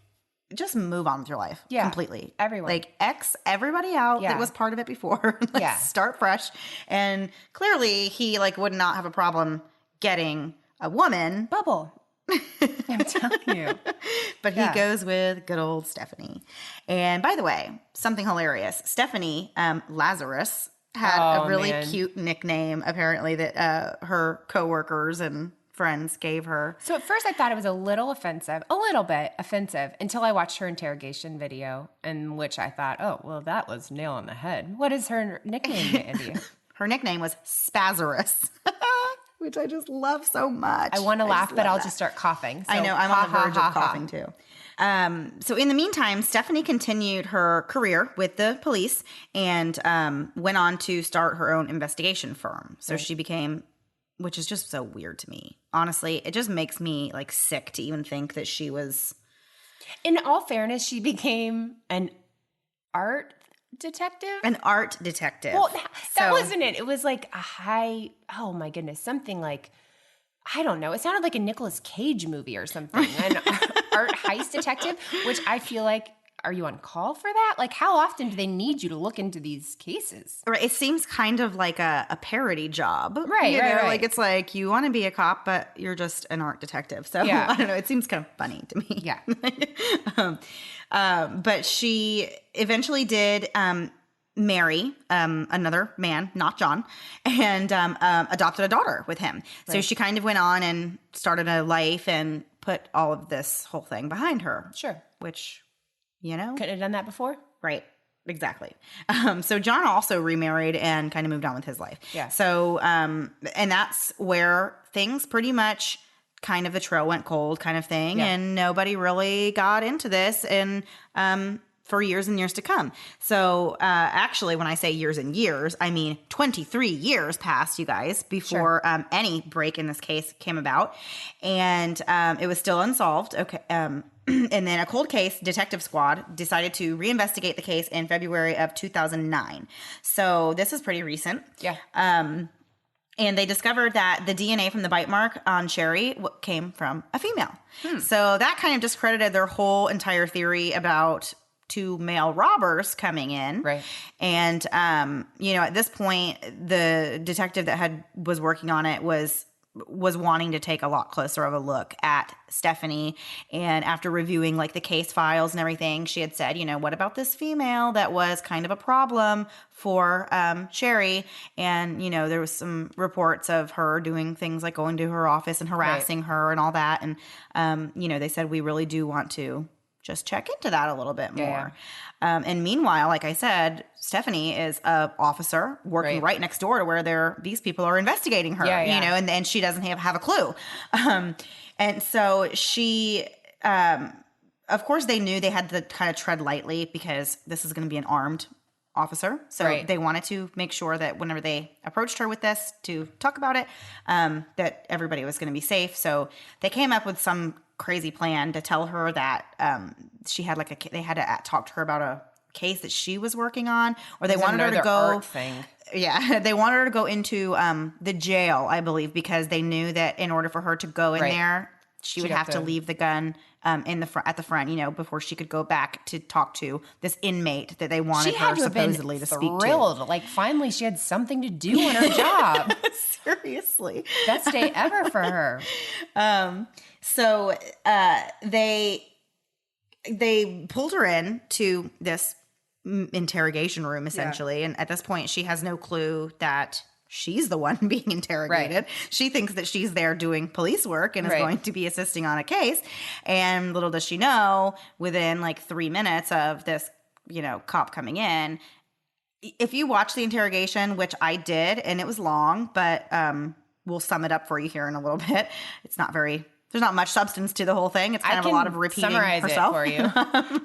just move on with your life completely. Everyone. Like, X everybody out that was part of it before. Start fresh. And clearly he like would not have a problem getting a woman. Bubble. I'm telling you. But he goes with good old Stephanie. And by the way, something hilarious. Stephanie, Lazarus, had a really cute nickname, apparently, that her coworkers and friends gave her. So at first I thought it was a little bit offensive, until I watched her interrogation video, in which I thought, oh, well, that was nail on the head. What is her nickname, Mandy? Her nickname was Spazzarus, which I just love so much. I want to laugh, but I'll just start coughing. So I know, I'm on the verge of coughing too. So in the meantime, Stephanie continued her career with the police and went on to start her own investigation firm. So she became, which is just so weird to me. Honestly, it just makes me like sick to even think that she was. In all fairness, she became an art detective? An art detective. Well, that wasn't it. It was like oh my goodness, something like, I don't know. It sounded like a Nicolas Cage movie or something. An art heist detective, which I feel like, are you on call for that? Like, how often do they need you to look into these cases? Right. It seems kind of like a parody job. Right, right. Like, it's like, you want to be a cop, but you're just an art detective. So, I don't know. It seems kind of funny to me. Yeah. But she eventually did marry another man, not John, and adopted a daughter with him. So she kind of went on and started a life and put all of this whole thing behind her. Sure. Which, you know. Couldn't have done that before? Right. Exactly. So John also remarried and kind of moved on with his life. Yeah. So, and that's where things pretty much kind of the trail went cold kind of thing. Yeah. And nobody really got into this and for years and years to come. So actually, when I say years and years, I mean 23 years passed, you guys, before any break in this case came about. And it was still unsolved. Okay. And then a cold case detective squad decided to reinvestigate the case in February of 2009. So this is pretty recent. Yeah. And they discovered that the DNA from the bite mark on Sherri came from a female. So that kind of discredited their whole entire theory about two male robbers coming in. Right. And, at this point, the detective that was working on it was wanting to take a lot closer of a look at Stephanie. And after reviewing like the case files and everything, she had said, what about this female that was kind of a problem for Sherri? And, there was some reports of her doing things like going to her office and harassing her and all that. And, they said, we really do want to just check into that a little bit more. Yeah. And meanwhile, like I said, Stephanie is a officer working right next door to where these people are investigating her, and she doesn't have a clue. And so she, of course they knew they had to kind of tread lightly because this is going to be an armed officer. So they wanted to make sure that whenever they approached her with this to talk about it, that everybody was going to be safe. So they came up with some crazy plan to tell her that she had they had to talk to her about a case that she was working on, or they wanted her to go art thing. Yeah, they wanted her to go into the jail, I believe, because they knew that in order for her to go in there, she would have to leave the gun at the front, before she could go back to talk to this inmate that they wanted her supposedly to speak to. Thrilled, like finally she had something to do in her job. Seriously, best day ever for her. So they pulled her in to this interrogation room, essentially. And at this point, she has no clue that she's the one being interrogated. Right. She thinks that she's there doing police work and is going to be assisting on a case. And little does she know, within like 3 minutes of this, cop coming in, if you watch the interrogation, which I did, and it was long, but we'll sum it up for you here in a little bit. There's not much substance to the whole thing. It's kind of a lot of repeating summarize herself. It for you.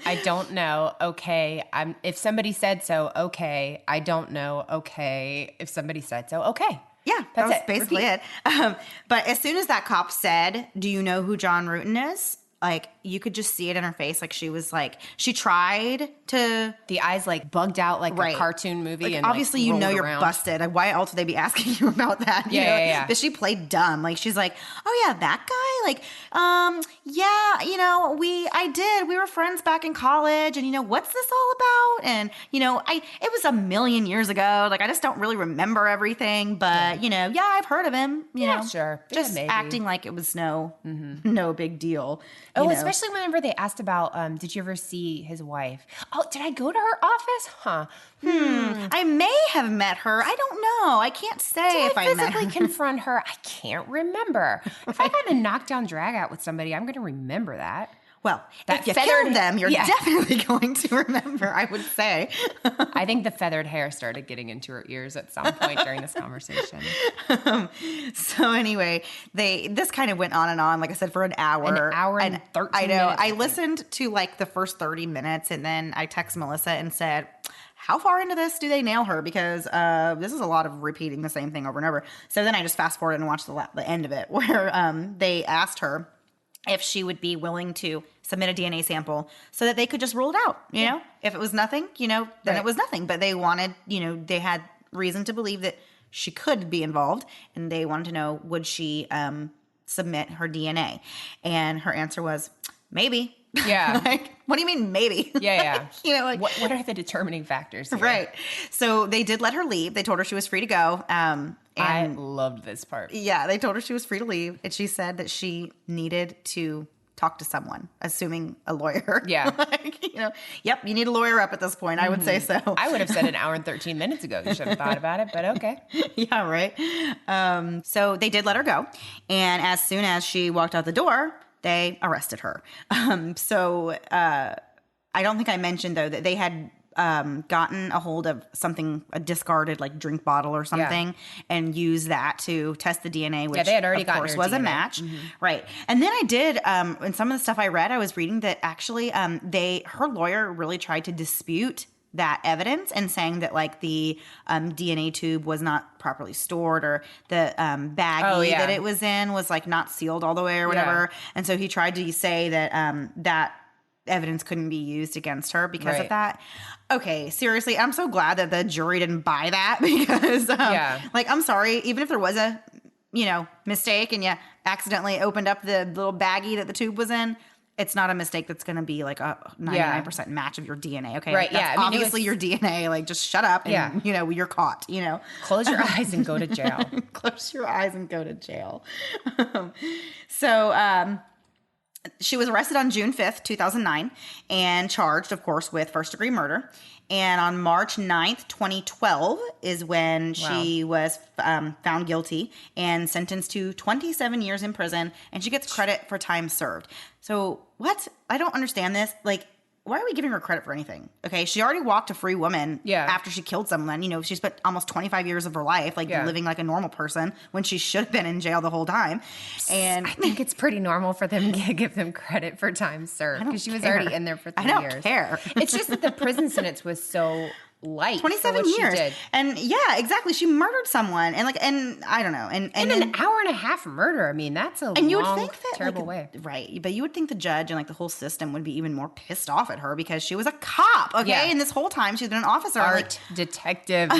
I don't know. Okay. If somebody said so, okay. I don't know. Okay. If somebody said so, okay. Yeah, that was basically it. But as soon as that cop said, "Do you know who John Rutan is?" Like, you could just see it in her face. Like she was like, she tried to. The eyes like bugged out like a cartoon movie. Like, and obviously, like, you're around. busted. Like, why else would they be asking you about that? You know? Yeah. But she played dumb. Like she's like, oh yeah, that guy. Like, yeah, we were friends back in college, and what's this all about? And it was a million years ago. Like I just don't really remember everything, but yeah, I've heard of him. Sure. Just maybe. acting like it was no big deal. Especially whenever they asked about, did you ever see his wife? Oh, did I go to her office? Huh. I may have met her. I don't know. I can't say if I met her. physically confront her? I can't remember. If I got a knockdown drag out with somebody, I'm going to remember that. Well, that if you feathered killed them, you're definitely going to remember, I would say. I think the feathered hair started getting into her ears at some point during this conversation. So anyway, this kind of went on and on, like I said, for an hour. An hour and 13 I know. minutes. I listened to like the first 30 minutes, and then I texted Melissa and said, how far into this do they nail her? Because this is a lot of repeating the same thing over and over. So then I just fast forwarded and watched the end of it, where they asked her if she would be willing to submit a DNA sample so that they could just rule it out, If it was nothing, then it was nothing. But they wanted, they had reason to believe that she could be involved, and they wanted to know, would she submit her DNA? And her answer was, maybe. Yeah. Like, what do you mean, maybe? Yeah. Like, what are the determining factors here? Right. So they did let her leave. They told her she was free to go. And I loved this part. Yeah, they told her she was free to leave, and she said that she needed to talk to someone, assuming a lawyer. Yeah. Yep, you need a lawyer up at this point. I would say so. I would have said an hour and 13 minutes ago. You should have thought about it, but okay. Yeah, right. So they did let her go, and as soon as she walked out the door, they arrested her. I don't think I mentioned, though, that they had gotten a hold of a discarded like drink bottle or something, and used that to test the DNA, which they had already of gotten course her was a DNA. match. Right. And then I did, in some of the stuff I read, I was reading that actually her lawyer really tried to dispute that evidence, and saying that like the DNA tube was not properly stored, or the baggie that it was in was like not sealed all the way or whatever. And so he tried to say that that evidence couldn't be used against her because of that. Okay, seriously, I'm so glad that the jury didn't buy that, because like, I'm sorry, even if there was a mistake and you accidentally opened up the little baggie that the tube was in, it's not a mistake that's going to be like a 99% match of your DNA. Okay. Right. That's obviously your DNA. Like, just shut up and, you're caught, Close your eyes and go to jail. Close your eyes and go to jail. So she was arrested on June 5th, 2009, and charged, of course, with first-degree murder. And on March 9th, 2012 is when she was found guilty and sentenced to 27 years in prison, and she gets credit for time served. So what? I don't understand this. Like, why are we giving her credit for anything? Okay, she already walked a free woman after she killed someone. She spent almost 25 years of her life living like a normal person, when she should have been in jail the whole time. And I think it's pretty normal for them to give them credit for time served, because she was already in there for 3 years. I don't care. It's just that the prison sentence was so light. 27 years. And yeah, exactly. She murdered someone, and I don't know. And an hour and a half murder. I mean, that's a you would think that, terrible way. Right. But you would think the judge and the whole system would be even more pissed off at her, because she was a cop. Okay. Yeah. And this whole time she's been an officer. Art detective.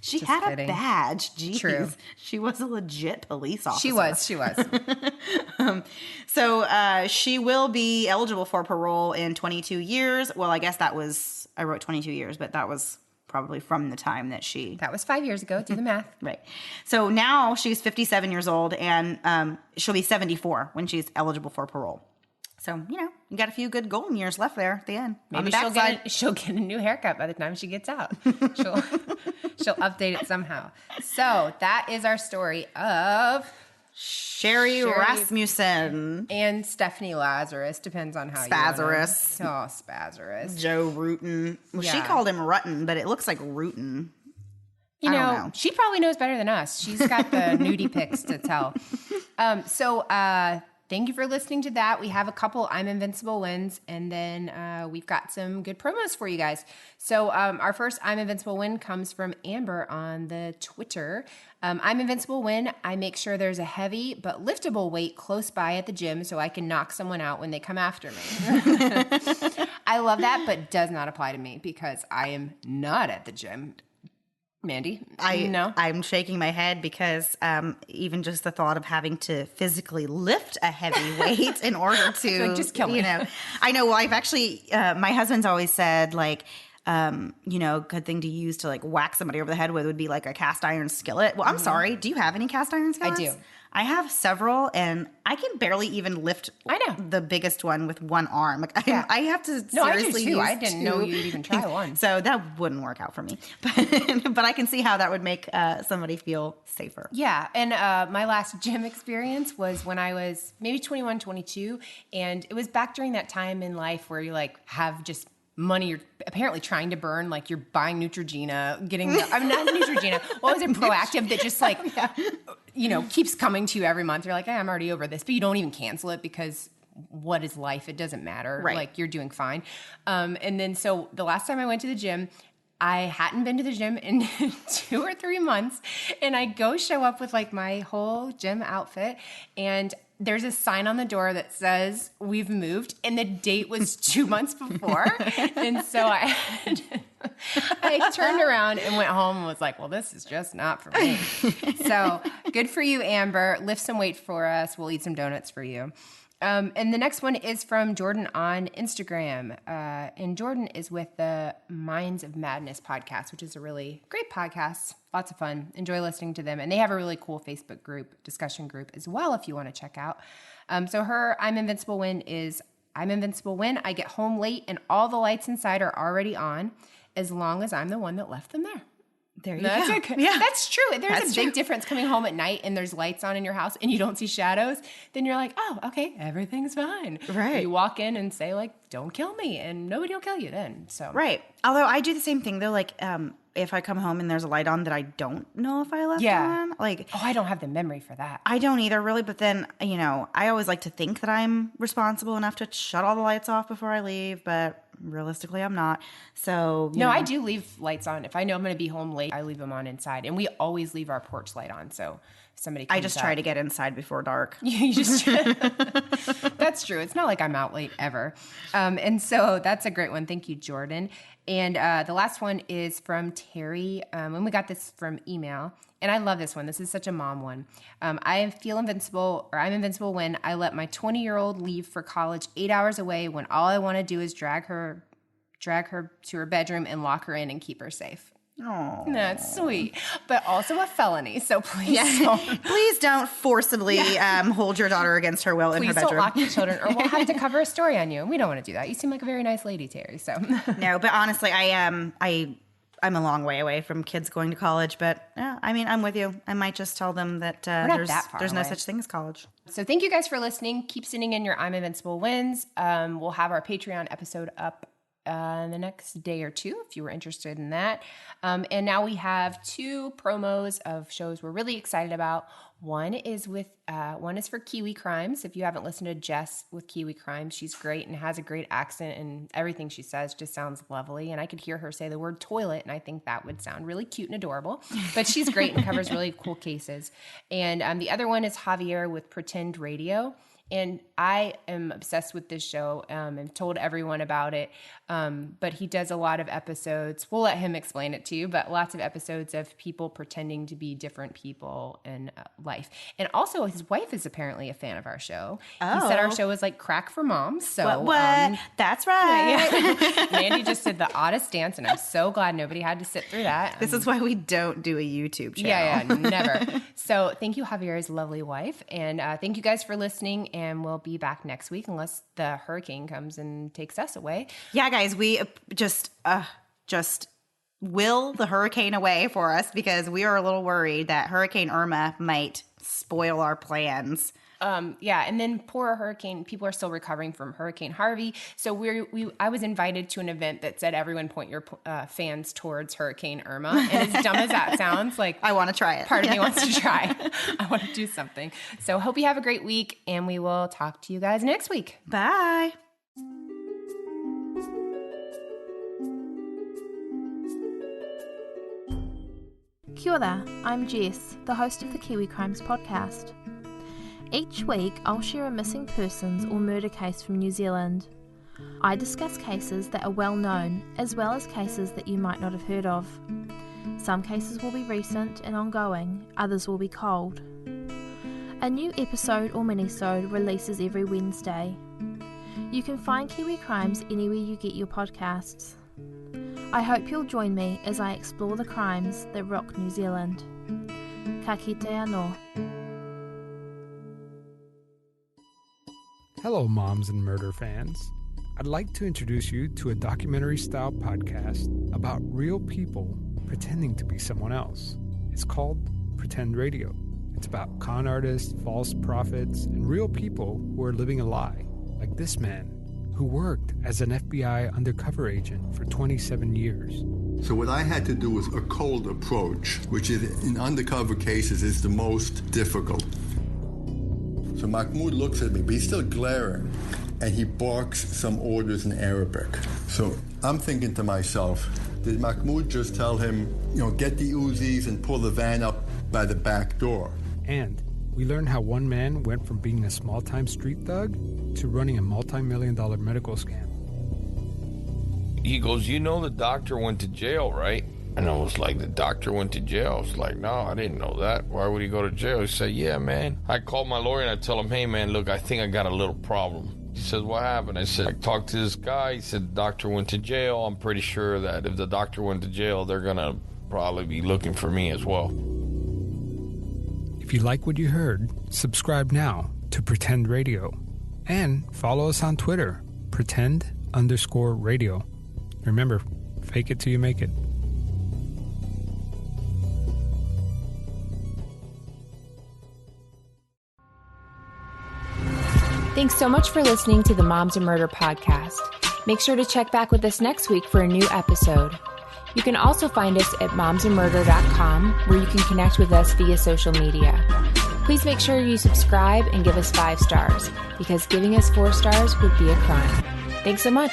She just had kidding. A badge. Jeez. True. She was a legit police officer. She was. So she will be eligible for parole in 22 years. Well, I guess I wrote 22 years, but that was probably from the time that she... That was 5 years ago. Do the math. Right. So now she's 57 years old, and she'll be 74 when she's eligible for parole. So, you got a few good golden years left there at the end. Maybe she'll get a new haircut by the time she gets out. She'll update it somehow. So that is our story of Sherri Rasmussen and Stephanie Lazarus. Depends on how Spazarus. you want to... Oh, Spazarus. Joe Rutten. Well, she called him Rutten, but it looks like Rutten. I don't know. She probably knows better than us. She's got the nudie pics to tell. thank you for listening to that. We have a couple I'm Invincible wins, and then we've got some good promos for you guys. So our first I'm Invincible win comes from Amber on the Twitter. I'm Invincible win. I make sure there's a heavy but liftable weight close by at the gym so I can knock someone out when they come after me. I love that, but does not apply to me because I am not at the gym. Mandy? No. I'm shaking my head because even just the thought of having to physically lift a heavy weight in order to, like, just kill me. I know. Well, I've actually, my husband's always said like, good thing to use to like whack somebody over the head with would be like a cast iron skillet. Well, I'm sorry. Do you have any cast iron skillets? I do. I have several, and I can barely even lift the biggest one with one arm. Like I have to seriously I do too. use I didn't know you'd even try one. So that wouldn't work out for me. But I can see how that would make somebody feel safer. Yeah. And my last gym experience was when I was maybe 21, 22. And it was back during that time in life where you like have just money you're apparently trying to burn, like you're buying Neutrogena, I'm not Neutrogena. What was it? Proactive that just like, keeps coming to you every month. You're like, hey, I'm already over this, but you don't even cancel it because what is life? It doesn't matter. Right. Like you're doing fine. And then, so the last time I went to the gym, I hadn't been to the gym in 2 or 3 months, and I go show up with like my whole gym outfit, and there's a sign on the door that says we've moved, and the date was 2 months before. And so I turned around and went home and was like, well, this is just not for me. So good for you, Amber. Lift some weight for us. We'll eat some donuts for you. And the next one is from Jordan on Instagram. And Jordan is with the Minds of Madness podcast, which is a really great podcast. Lots of fun. Enjoy listening to them. And they have a really cool Facebook group, discussion group as well, if you want to check out. So her I'm Invincible win is, I'm Invincible win. I get home late and all the lights inside are already on as long as I'm the one that left them there. There you go. Yeah, that's true. There's a big difference coming home at night and there's lights on in your house and you don't see shadows. Then you're like, oh, okay, everything's fine. Right. You walk in and say like, don't kill me, and nobody will kill you then. So right. Although I do the same thing though. Like, if I come home and there's a light on that I don't know if I left on, like, I don't have the memory for that. I don't either, really. But then, I always like to think that I'm responsible enough to shut all the lights off before I leave, but realistically, I'm not. So no, I do leave lights on. If I know I'm going to be home late, I leave them on inside, and we always leave our porch light on. So if somebody comes I just try to get inside before dark. You just that's true. It's not like I'm out late ever. And so that's a great one. Thank you, Jordan. And the last one is from Terry. And we got this from email. And I love this one. This is such a mom one. I feel invincible, or I'm invincible when I let my 20-year-old leave for college 8 hours away when all I want to do is drag her to her bedroom and lock her in and keep her safe. Oh, that's sweet, but also a felony. So please don't forcibly hold your daughter against her will in her bedroom. Please don't lock your children, or we'll have to cover a story on you. And we don't want to do that. You seem like a very nice lady, Terry. So no, but honestly, I'm a long way away from kids going to college. But I'm with you. I might just tell them that there's no such thing as college. So thank you guys for listening. Keep sending in your I'm Invincible wins. We'll have our Patreon episode up in the next day or two if you were interested in that. And now we have 2 promos of shows we're really excited about. One is for Kiwi Crimes. If you haven't listened to Jess with Kiwi Crimes, she's great and has a great accent, and everything she says just sounds lovely. And I could hear her say the word toilet, and I think that would sound really cute and adorable. But she's great and covers really cool cases. And the other one is Javier with Pretend Radio. And I am obsessed with this show and told everyone about it. But he does a lot of episodes. We'll let him explain it to you, but lots of episodes of people pretending to be different people in life. And also his wife is apparently a fan of our show. Oh. He said our show is like crack for moms. So what? That's right. Yeah. Mandy just did the oddest dance, and I'm so glad nobody had to sit through that. This is why we don't do a YouTube channel. Yeah, never. So thank you, Javier's lovely wife. And thank you guys for listening. And we'll be back next week unless the hurricane comes and takes us away. Yeah, guys, we just will the hurricane away for us because we are a little worried that Hurricane Irma might spoil our plans And then poor hurricane, people are still recovering from Hurricane Harvey. So I was invited to an event that said everyone point your fans towards Hurricane Irma. And as dumb as that sounds, like I want to try it. Part of me wants to try. I want to do something. So hope you have a great week, and we will talk to you guys next week. Bye. Kia ora, I'm Jess, the host of the Kiwi Crimes podcast. Each week, I'll share a missing persons or murder case from New Zealand. I discuss cases that are well known, as well as cases that you might not have heard of. Some cases will be recent and ongoing, others will be cold. A new episode or minisode releases every Wednesday. You can find Kiwi Crimes anywhere you get your podcasts. I hope you'll join me as I explore the crimes that rock New Zealand. Ka kite anō. Hello, moms and murder fans. I'd like to introduce you to a documentary-style podcast about real people pretending to be someone else. It's called Pretend Radio. It's about con artists, false prophets, and real people who are living a lie, like this man, who worked as an FBI undercover agent for 27 years. So what I had to do was a cold approach, which is in undercover cases is the most difficult. So Mahmoud looks at me, but he's still glaring, and he barks some orders in Arabic. So I'm thinking to myself, did Mahmoud just tell him, get the Uzis and pull the van up by the back door? And we learn how one man went from being a small-time street thug to running a multi-million-dollar medical scam. He goes, the doctor went to jail, right? And I was like, the doctor went to jail? I was like, no, I didn't know that. Why would he go to jail? He said, yeah, man. I called my lawyer and I tell him, hey, man, look, I think I got a little problem. He says, what happened? I said, I talked to this guy. He said, the doctor went to jail. I'm pretty sure that if the doctor went to jail, they're going to probably be looking for me as well. If you like what you heard, subscribe now to Pretend Radio. And follow us on Twitter, pretend_radio. Remember, fake it till you make it. Thanks so much for listening to the Moms and Murder podcast. Make sure to check back with us next week for a new episode. You can also find us at momsandmurder.com, where you can connect with us via social media. Please make sure you subscribe and give us 5 stars, because giving us 4 stars would be a crime. Thanks so much.